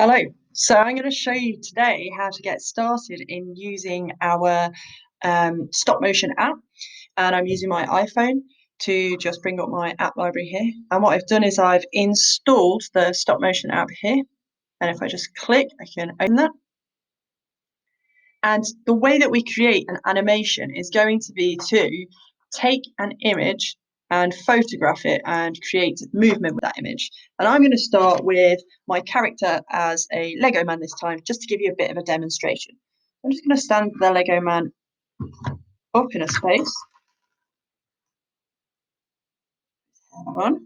Hello. So I'm going to show you today how to get started in using our stop motion app. And I'm using my iPhone to just bring up my app library here. And what I've done is I've installed the stop motion app here. And if I just click, I can open that. And the way that we create an animation is going to be to take an image and photograph it and create movement with that image. And I'm going to start with my character as a Lego man this time, just to give you a bit of a demonstration. I'm just going to stand the Lego man up in a space. On.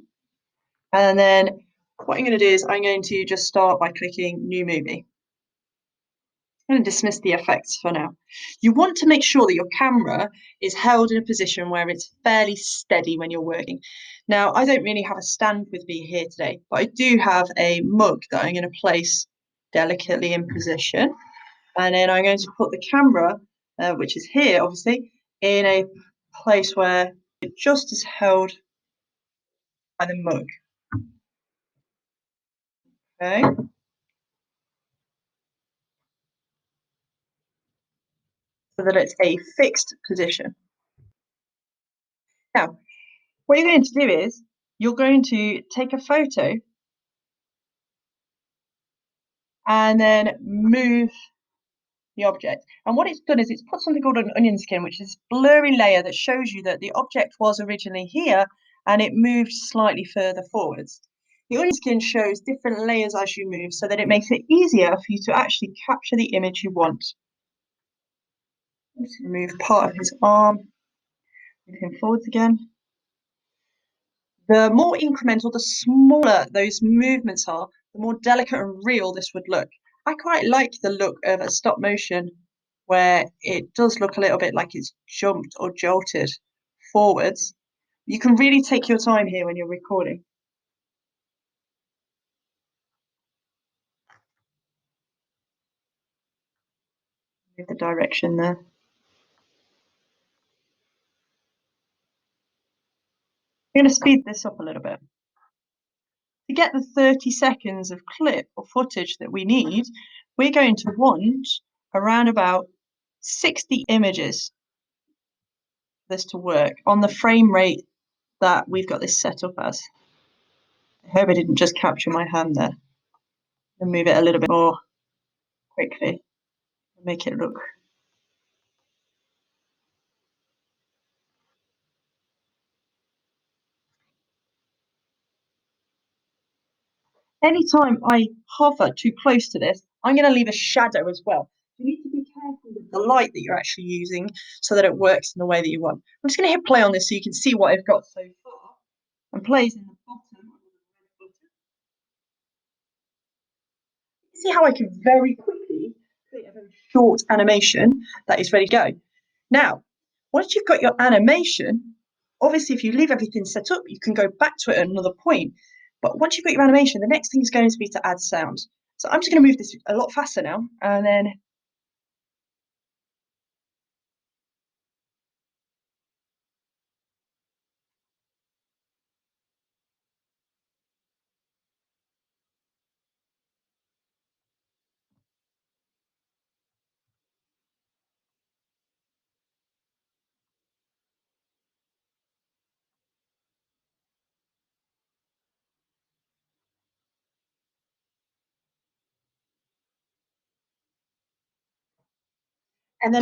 And then what I'm going to do is I'm going to just start by clicking New Movie. I'm going to dismiss the effects for now. You want to make sure that your camera is held in a position where it's fairly steady when you're working. Now, I don't really have a stand with me here today, but I do have a mug that I'm going to place delicately in position. And then I'm going to put the camera, which is here, obviously, in a place where it just is held by the mug. Okay. So that it's a fixed position. Now, what you're going to do is you're going to take a photo and then move the object. And what it's done is it's put something called an onion skin, which is a blurry layer that shows you that the object was originally here and it moved slightly further forwards. The onion skin shows different layers as you move so that it makes it easier for you to actually capture the image you want. Let's move part of his arm, move him forwards again. The more incremental, the smaller those movements are, the more delicate and real this would look. I quite like the look of a stop motion where it does look a little bit like it's jumped or jolted forwards. You can really take your time here when you're recording. Move the direction there. I'm going to speed this up a little bit. To get the 30 seconds of clip or footage that we need, we're going to want around about 60 images for this to work on the frame rate that we've got this set up as. I hope I didn't just capture my hand there. And move it a little bit more quickly. Make it look. Anytime I hover too close to this, I'm going to leave a shadow as well. You need to be careful with the light that you're actually using so that it works in the way that you want. I'm just going to hit play on this so you can see what I've got so far. And plays in the bottom. See how I can very quickly create a very short animation that is ready to go. Now, once you've got your animation, obviously if you leave everything set up, you can go back to it at another point. But once you've got your animation, the next thing is going to be to add sound. So I'm just going to move this a lot faster now, and then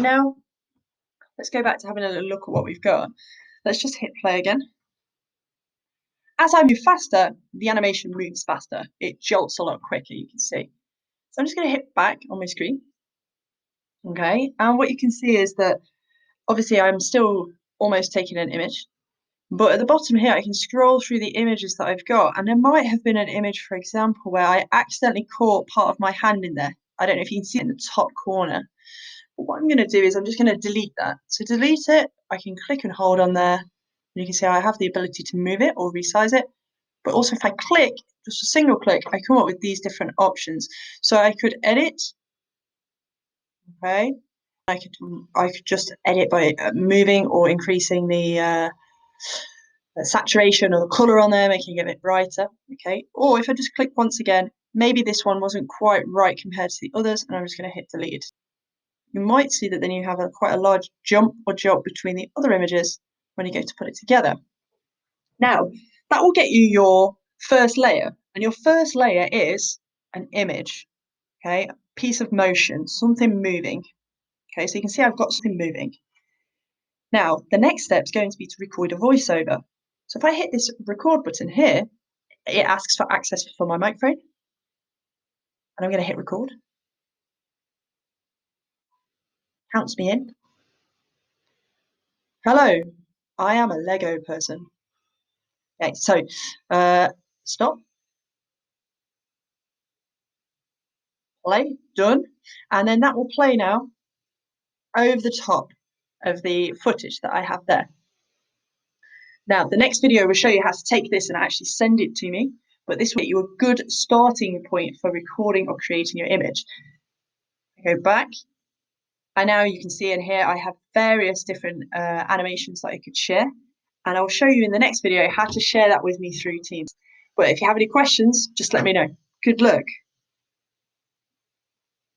now let's go back to having a little look at what we've got. Let's just hit play again. As I move faster, the animation moves faster. It jolts a lot quicker, you can see. So I'm just going to hit back on my screen. Okay, and what you can see is that obviously I'm still almost taking an image, but at the bottom here I can scroll through the images that I've got, and there might have been an image, for example, where I accidentally caught part of my hand in there. I don't know if you can see it in the top corner. But what I'm going to do is I'm just going to delete that. So delete it, I can click and hold on there, and you can see I have the ability to move it or resize it. But also if I click, just a single click, I come up with these different options. So I could edit, okay? I could just edit by moving or increasing the saturation or the color on there, making it a bit brighter, okay? Or if I just click once again, maybe this one wasn't quite right compared to the others, and I'm just going to hit delete. You might see that then you have quite a large jump or jolt between the other images when you go to put it together. Now, that will get you your first layer, and your first layer is an image, okay, a piece of motion, something moving. Okay, so you can see I've got something moving. Now, the next step is going to be to record a voiceover. So if I hit this record button here, it asks for access for my microphone, and I'm going to hit record. Counts me in. Hello, I am a Lego person. Okay, so stop, play, done, and then that will play now over the top of the footage that I have there. Now, the next video will show you how to take this and actually send it to me, but this will get you a good starting point for recording or creating your image. I go back, and now you can see in here I have various different animations that I could share, and I'll show you in the next video how to share that with me through Teams. But if you have any questions, just let me know. Good luck.